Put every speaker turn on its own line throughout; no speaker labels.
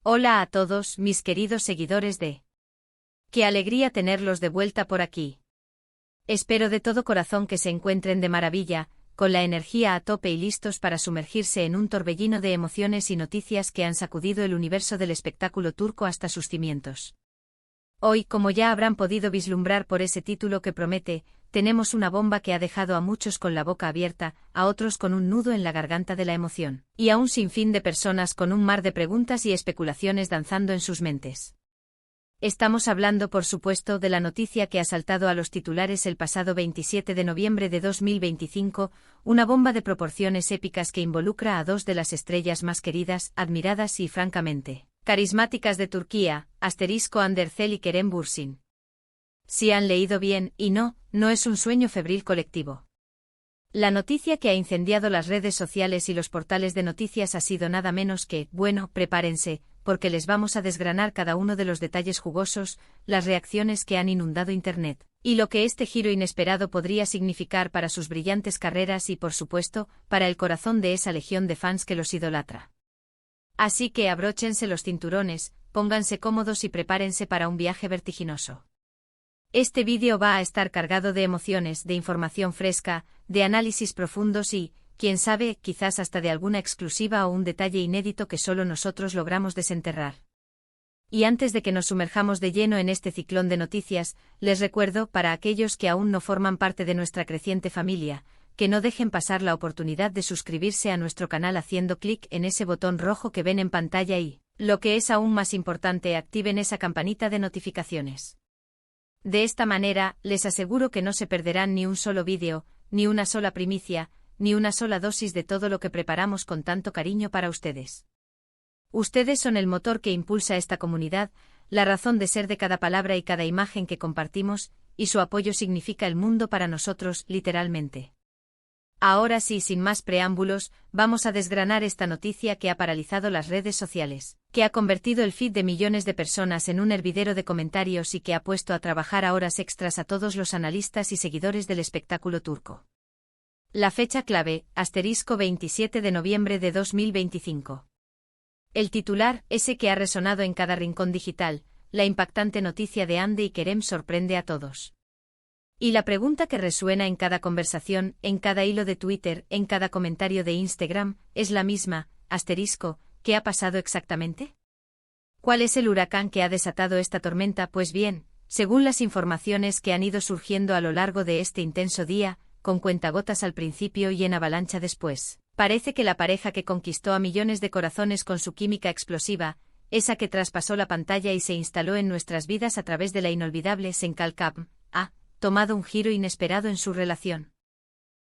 Hola a todos, mis queridos seguidores de... ¡Qué alegría tenerlos de vuelta por aquí! Espero de todo corazón que se encuentren de maravilla, con la energía a tope y listos para sumergirse en un torbellino de emociones y noticias que han sacudido el universo del espectáculo turco hasta sus cimientos. Hoy, como ya habrán podido vislumbrar por ese título que promete, tenemos una bomba que ha dejado a muchos con la boca abierta, a otros con un nudo en la garganta de la emoción, y a un sinfín de personas con un mar de preguntas y especulaciones danzando en sus mentes. Estamos hablando, por supuesto, de la noticia que ha saltado a los titulares el pasado 27 de noviembre de 2025, una bomba de proporciones épicas que involucra a dos de las estrellas más queridas, admiradas y, francamente, carismáticas de Turquía, *Andercel y Kerem Bürsin. Si han leído bien, y no es un sueño febril colectivo. La noticia que ha incendiado las redes sociales y los portales de noticias ha sido nada menos que, bueno, prepárense, porque les vamos a desgranar cada uno de los detalles jugosos, las reacciones que han inundado Internet, y lo que este giro inesperado podría significar para sus brillantes carreras y, por supuesto, para el corazón de esa legión de fans que los idolatra. Así que abróchense los cinturones, pónganse cómodos y prepárense para un viaje vertiginoso. Este vídeo va a estar cargado de emociones, de información fresca, de análisis profundos y, quién sabe, quizás hasta de alguna exclusiva o un detalle inédito que solo nosotros logramos desenterrar. Y antes de que nos sumerjamos de lleno en este ciclón de noticias, les recuerdo, para aquellos que aún no forman parte de nuestra creciente familia, que no dejen pasar la oportunidad de suscribirse a nuestro canal haciendo clic en ese botón rojo que ven en pantalla y, lo que es aún más importante, activen esa campanita de notificaciones. De esta manera, les aseguro que no se perderán ni un solo vídeo, ni una sola primicia, ni una sola dosis de todo lo que preparamos con tanto cariño para ustedes. Ustedes son el motor que impulsa esta comunidad, la razón de ser de cada palabra y cada imagen que compartimos, y su apoyo significa el mundo para nosotros, literalmente. Ahora sí, sin más preámbulos, vamos a desgranar esta noticia que ha paralizado las redes sociales, que ha convertido el feed de millones de personas en un hervidero de comentarios y que ha puesto a trabajar a horas extras a todos los analistas y seguidores del espectáculo turco. La fecha clave, *27 de noviembre de 2025. El titular, ese que ha resonado en cada rincón digital, la impactante noticia de Hande y Kerem sorprende a todos. Y la pregunta que resuena en cada conversación, en cada hilo de Twitter, en cada comentario de Instagram, es la misma, ¿qué ha pasado exactamente? ¿Cuál es el huracán que ha desatado esta tormenta? Pues bien, según las informaciones que han ido surgiendo a lo largo de este intenso día, con cuentagotas al principio y en avalancha después, parece que la pareja que conquistó a millones de corazones con su química explosiva, esa que traspasó la pantalla y se instaló en nuestras vidas a través de la inolvidable Senkal Kapm, ha tomado un giro inesperado en su relación.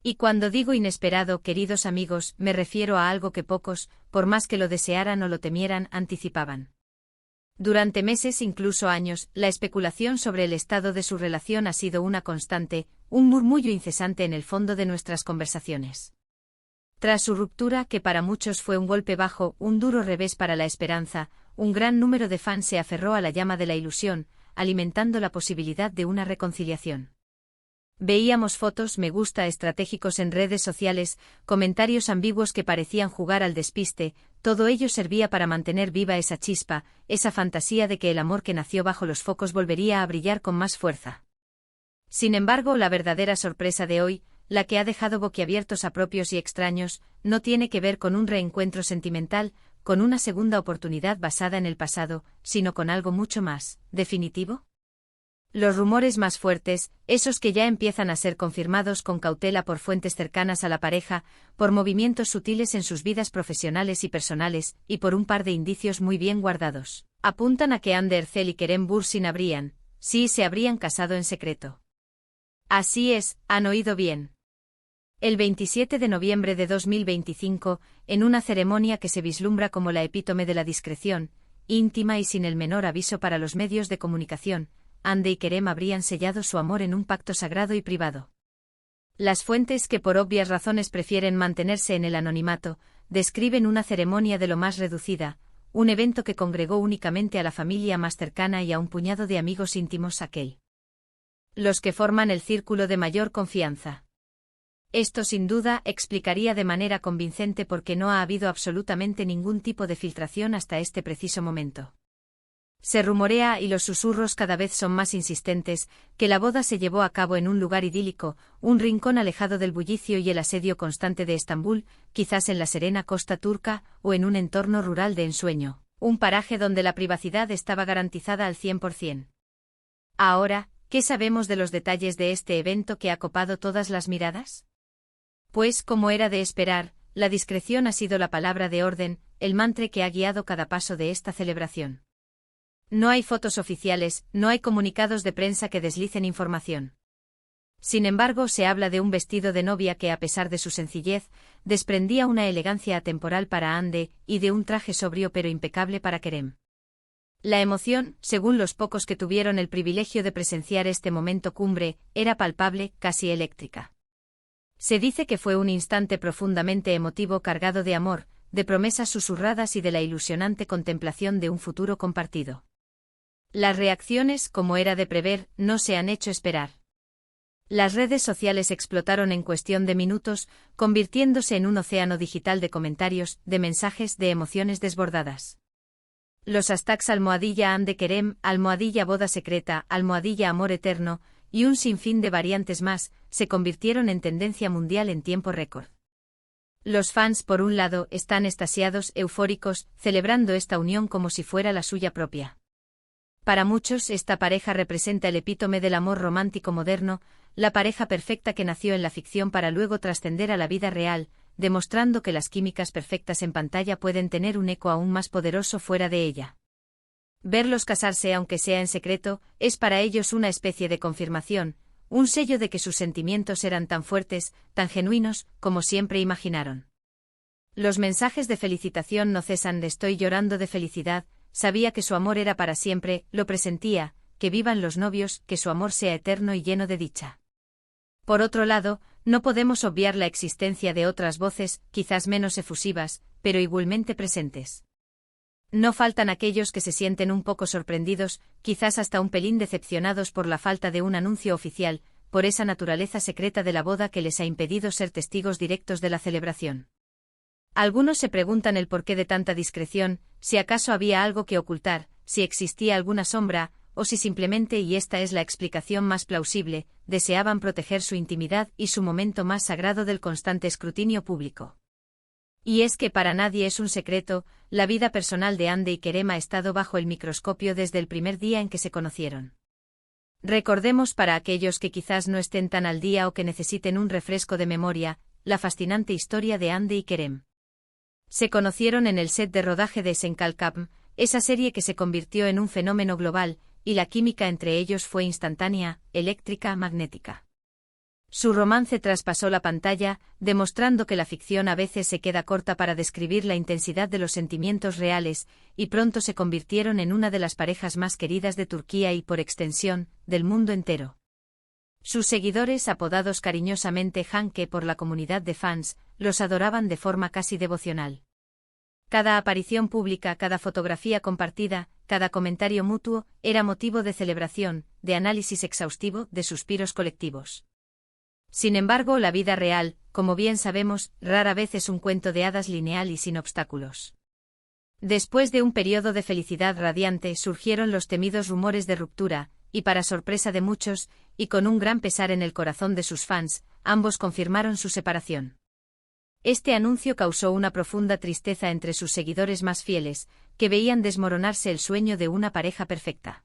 Y cuando digo inesperado, queridos amigos, me refiero a algo que pocos, por más que lo desearan o lo temieran, anticipaban. Durante meses, incluso años, la especulación sobre el estado de su relación ha sido una constante, un murmullo incesante en el fondo de nuestras conversaciones. Tras su ruptura, que para muchos fue un golpe bajo, un duro revés para la esperanza, un gran número de fans se aferró a la llama de la ilusión, alimentando la posibilidad de una reconciliación. Veíamos fotos me gusta estratégicos en redes sociales, comentarios ambiguos que parecían jugar al despiste, todo ello servía para mantener viva esa chispa, esa fantasía de que el amor que nació bajo los focos volvería a brillar con más fuerza. Sin embargo, la verdadera sorpresa de hoy, la que ha dejado boquiabiertos a propios y extraños, no tiene que ver con un reencuentro sentimental, con una segunda oportunidad basada en el pasado, sino con algo mucho más definitivo. Los rumores más fuertes, esos que ya empiezan a ser confirmados con cautela por fuentes cercanas a la pareja, por movimientos sutiles en sus vidas profesionales y personales, y por un par de indicios muy bien guardados, apuntan a que Andercel y Kerem Bürsin se habrían casado en secreto. Así es, han oído bien. El 27 de noviembre de 2025, en una ceremonia que se vislumbra como la epítome de la discreción, íntima y sin el menor aviso para los medios de comunicación, Hande y Kerem habrían sellado su amor en un pacto sagrado y privado. Las fuentes, que por obvias razones prefieren mantenerse en el anonimato, describen una ceremonia de lo más reducida, un evento que congregó únicamente a la familia más cercana y a un puñado de amigos íntimos, los que forman el círculo de mayor confianza. Esto sin duda explicaría de manera convincente por qué no ha habido absolutamente ningún tipo de filtración hasta este preciso momento. Se rumorea, y los susurros cada vez son más insistentes, que la boda se llevó a cabo en un lugar idílico, un rincón alejado del bullicio y el asedio constante de Estambul, quizás en la serena costa turca, o en un entorno rural de ensueño, un paraje donde la privacidad estaba garantizada al 100%. Ahora, ¿qué sabemos de los detalles de este evento que ha copado todas las miradas? Pues, como era de esperar, la discreción ha sido la palabra de orden, el mantra que ha guiado cada paso de esta celebración. No hay fotos oficiales, no hay comunicados de prensa que deslicen información. Sin embargo, se habla de un vestido de novia que, a pesar de su sencillez, desprendía una elegancia atemporal para Ande, y de un traje sobrio pero impecable para Kerem. La emoción, según los pocos que tuvieron el privilegio de presenciar este momento cumbre, era palpable, casi eléctrica. Se dice que fue un instante profundamente emotivo, cargado de amor, de promesas susurradas y de la ilusionante contemplación de un futuro compartido. Las reacciones, como era de prever, no se han hecho esperar. Las redes sociales explotaron en cuestión de minutos, convirtiéndose en un océano digital de comentarios, de mensajes, de emociones desbordadas. Los hashtags @Ande Kerem, @boda secreta, @amor eterno, y un sinfín de variantes más, se convirtieron en tendencia mundial en tiempo récord. Los fans, por un lado, están extasiados, eufóricos, celebrando esta unión como si fuera la suya propia. Para muchos, esta pareja representa el epítome del amor romántico moderno, la pareja perfecta que nació en la ficción para luego trascender a la vida real, demostrando que las químicas perfectas en pantalla pueden tener un eco aún más poderoso fuera de ella. Verlos casarse, aunque sea en secreto, es para ellos una especie de confirmación, un sello de que sus sentimientos eran tan fuertes, tan genuinos, como siempre imaginaron. Los mensajes de felicitación no cesan de "estoy llorando de felicidad", sabía que su amor era para siempre, lo presentía, que vivan los novios, que su amor sea eterno y lleno de dicha. Por otro lado, no podemos obviar la existencia de otras voces, quizás menos efusivas, pero igualmente presentes. No faltan aquellos que se sienten un poco sorprendidos, quizás hasta un pelín decepcionados por la falta de un anuncio oficial, por esa naturaleza secreta de la boda que les ha impedido ser testigos directos de la celebración. Algunos se preguntan el porqué de tanta discreción, si acaso había algo que ocultar, si existía alguna sombra, o si simplemente, y esta es la explicación más plausible, deseaban proteger su intimidad y su momento más sagrado del constante escrutinio público. Y es que para nadie es un secreto, la vida personal de Ande y Kerem ha estado bajo el microscopio desde el primer día en que se conocieron. Recordemos, para aquellos que quizás no estén tan al día o que necesiten un refresco de memoria, la fascinante historia de Ande y Kerem. Se conocieron en el set de rodaje de Senkalkam, esa serie que se convirtió en un fenómeno global, y la química entre ellos fue instantánea, eléctrica, magnética. Su romance traspasó la pantalla, demostrando que la ficción a veces se queda corta para describir la intensidad de los sentimientos reales, y pronto se convirtieron en una de las parejas más queridas de Turquía y, por extensión, del mundo entero. Sus seguidores, apodados cariñosamente Hanke por la comunidad de fans, los adoraban de forma casi devocional. Cada aparición pública, cada fotografía compartida, cada comentario mutuo, era motivo de celebración, de análisis exhaustivo, de suspiros colectivos. Sin embargo, la vida real, como bien sabemos, rara vez es un cuento de hadas lineal y sin obstáculos. Después de un periodo de felicidad radiante, surgieron los temidos rumores de ruptura, y para sorpresa de muchos, y con un gran pesar en el corazón de sus fans, ambos confirmaron su separación. Este anuncio causó una profunda tristeza entre sus seguidores más fieles, que veían desmoronarse el sueño de una pareja perfecta.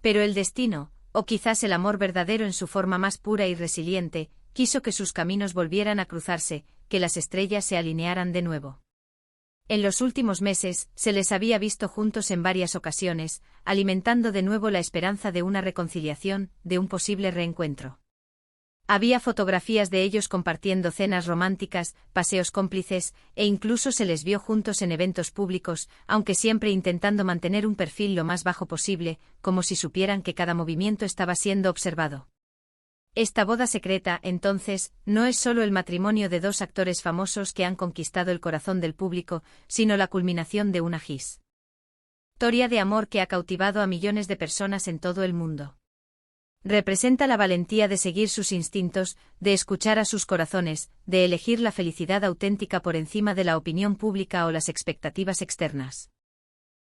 Pero el destino, o quizás el amor verdadero en su forma más pura y resiliente, quiso que sus caminos volvieran a cruzarse, que las estrellas se alinearan de nuevo. En los últimos meses, se les había visto juntos en varias ocasiones, alimentando de nuevo la esperanza de una reconciliación, de un posible reencuentro. Había fotografías de ellos compartiendo cenas románticas, paseos cómplices, e incluso se les vio juntos en eventos públicos, aunque siempre intentando mantener un perfil lo más bajo posible, como si supieran que cada movimiento estaba siendo observado. Esta boda secreta, entonces, no es solo el matrimonio de dos actores famosos que han conquistado el corazón del público, sino la culminación de una historia de amor que ha cautivado a millones de personas en todo el mundo. Representa la valentía de seguir sus instintos, de escuchar a sus corazones, de elegir la felicidad auténtica por encima de la opinión pública o las expectativas externas.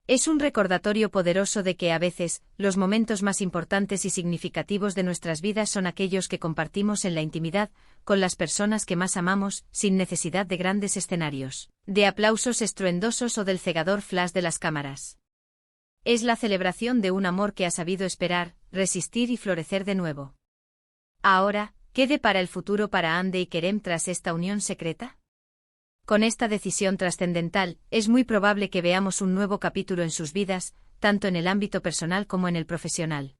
Es un recordatorio poderoso de que a veces, los momentos más importantes y significativos de nuestras vidas son aquellos que compartimos en la intimidad, con las personas que más amamos, sin necesidad de grandes escenarios, de aplausos estruendosos o del cegador flash de las cámaras. Es la celebración de un amor que ha sabido esperar, resistir y florecer de nuevo. Ahora, ¿qué depara el futuro para Hande y Kerem tras esta unión secreta? Con esta decisión trascendental, es muy probable que veamos un nuevo capítulo en sus vidas, tanto en el ámbito personal como en el profesional.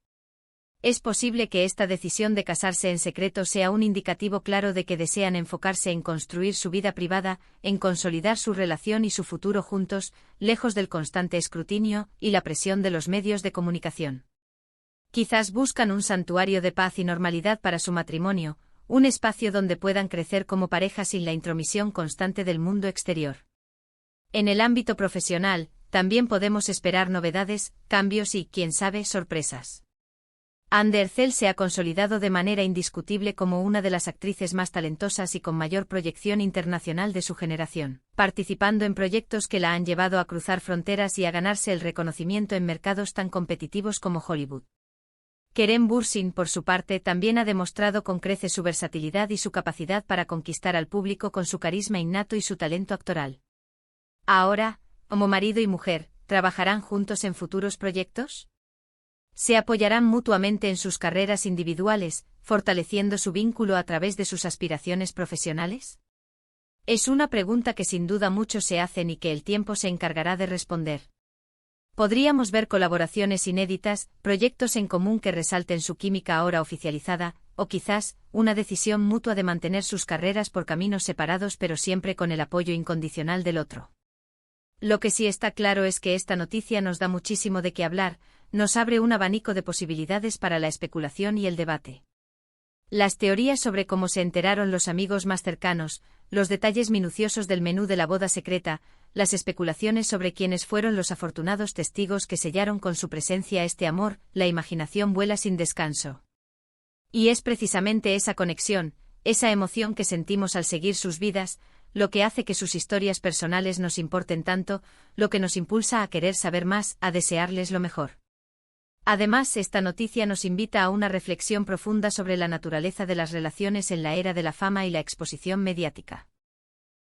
Es posible que esta decisión de casarse en secreto sea un indicativo claro de que desean enfocarse en construir su vida privada, en consolidar su relación y su futuro juntos, lejos del constante escrutinio y la presión de los medios de comunicación. Quizás buscan un santuario de paz y normalidad para su matrimonio, un espacio donde puedan crecer como pareja sin la intromisión constante del mundo exterior. En el ámbito profesional, también podemos esperar novedades, cambios y, quién sabe, sorpresas. Hande Erçel se ha consolidado de manera indiscutible como una de las actrices más talentosas y con mayor proyección internacional de su generación, participando en proyectos que la han llevado a cruzar fronteras y a ganarse el reconocimiento en mercados tan competitivos como Hollywood. Kerem Bürsin, por su parte, también ha demostrado con creces su versatilidad y su capacidad para conquistar al público con su carisma innato y su talento actoral. Ahora, como marido y mujer, ¿trabajarán juntos en futuros proyectos? ¿Se apoyarán mutuamente en sus carreras individuales, fortaleciendo su vínculo a través de sus aspiraciones profesionales? Es una pregunta que sin duda muchos se hacen y que el tiempo se encargará de responder. Podríamos ver colaboraciones inéditas, proyectos en común que resalten su química ahora oficializada, o quizás, una decisión mutua de mantener sus carreras por caminos separados pero siempre con el apoyo incondicional del otro. Lo que sí está claro es que esta noticia nos da muchísimo de qué hablar, nos abre un abanico de posibilidades para la especulación y el debate. Las teorías sobre cómo se enteraron los amigos más cercanos, los detalles minuciosos del menú de la boda secreta, las especulaciones sobre quiénes fueron los afortunados testigos que sellaron con su presencia este amor, la imaginación vuela sin descanso. Y es precisamente esa conexión, esa emoción que sentimos al seguir sus vidas, lo que hace que sus historias personales nos importen tanto, lo que nos impulsa a querer saber más, a desearles lo mejor. Además, esta noticia nos invita a una reflexión profunda sobre la naturaleza de las relaciones en la era de la fama y la exposición mediática.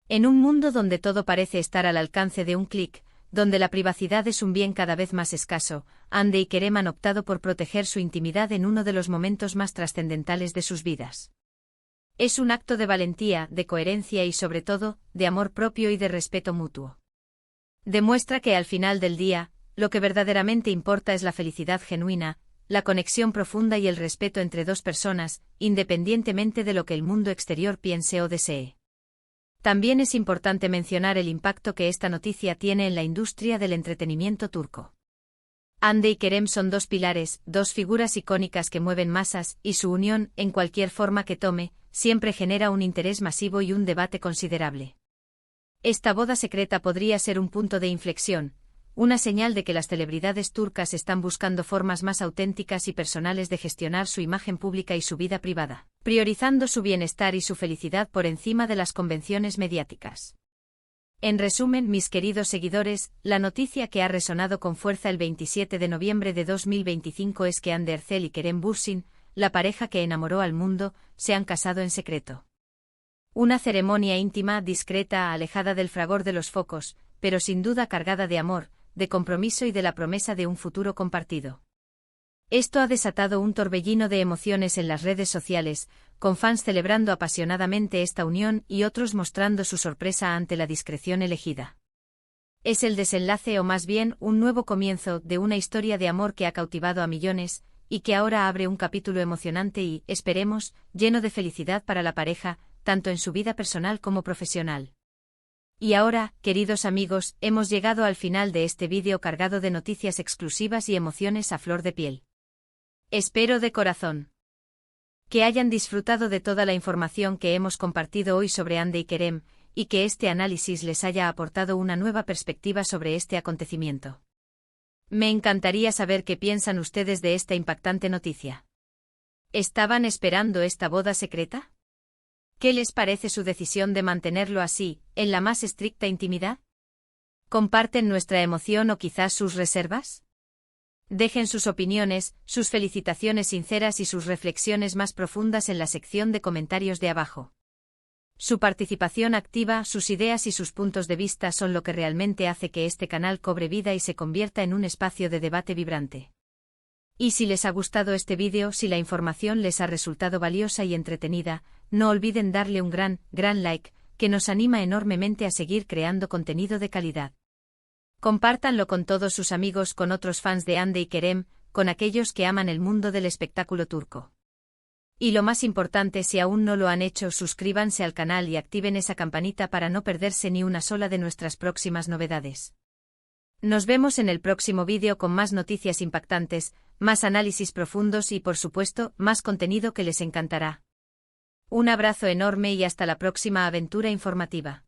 En un mundo donde todo parece estar al alcance de un clic, donde la privacidad es un bien cada vez más escaso, Hande y Kerem han optado por proteger su intimidad en uno de los momentos más trascendentales de sus vidas. Es un acto de valentía, de coherencia y sobre todo, de amor propio y de respeto mutuo. Demuestra que al final del día, lo que verdaderamente importa es la felicidad genuina, la conexión profunda y el respeto entre dos personas, independientemente de lo que el mundo exterior piense o desee. También es importante mencionar el impacto que esta noticia tiene en la industria del entretenimiento turco. Hande y Kerem son dos pilares, dos figuras icónicas que mueven masas, y su unión, en cualquier forma que tome, siempre genera un interés masivo y un debate considerable. Esta boda secreta podría ser un punto de inflexión, una señal de que las celebridades turcas están buscando formas más auténticas y personales de gestionar su imagen pública y su vida privada, priorizando su bienestar y su felicidad por encima de las convenciones mediáticas. En resumen, mis queridos seguidores, la noticia que ha resonado con fuerza el 27 de noviembre de 2025 es que Hande Erçel y Kerem Bürsin, la pareja que enamoró al mundo, se han casado en secreto. Una ceremonia íntima, discreta, alejada del fragor de los focos, pero sin duda cargada de amor, de compromiso y de la promesa de un futuro compartido. Esto ha desatado un torbellino de emociones en las redes sociales, con fans celebrando apasionadamente esta unión y otros mostrando su sorpresa ante la discreción elegida. Es el desenlace o más bien un nuevo comienzo de una historia de amor que ha cautivado a millones, y que ahora abre un capítulo emocionante y, esperemos, lleno de felicidad para la pareja, tanto en su vida personal como profesional. Y ahora, queridos amigos, hemos llegado al final de este vídeo cargado de noticias exclusivas y emociones a flor de piel. Espero de corazón que hayan disfrutado de toda la información que hemos compartido hoy sobre Hande y Kerem, y que este análisis les haya aportado una nueva perspectiva sobre este acontecimiento. Me encantaría saber qué piensan ustedes de esta impactante noticia. ¿Estaban esperando esta boda secreta? ¿Qué les parece su decisión de mantenerlo así, en la más estricta intimidad? ¿Comparten nuestra emoción o quizás sus reservas? Dejen sus opiniones, sus felicitaciones sinceras y sus reflexiones más profundas en la sección de comentarios de abajo. Su participación activa, sus ideas y sus puntos de vista son lo que realmente hace que este canal cobre vida y se convierta en un espacio de debate vibrante. Y si les ha gustado este vídeo, si la información les ha resultado valiosa y entretenida, no olviden darle un gran like, que nos anima enormemente a seguir creando contenido de calidad. Compártanlo con todos sus amigos, con otros fans de Hande y Kerem, con aquellos que aman el mundo del espectáculo turco. Y lo más importante, si aún no lo han hecho, suscríbanse al canal y activen esa campanita para no perderse ni una sola de nuestras próximas novedades. Nos vemos en el próximo vídeo con más noticias impactantes, más análisis profundos y, por supuesto, más contenido que les encantará. Un abrazo enorme y hasta la próxima aventura informativa.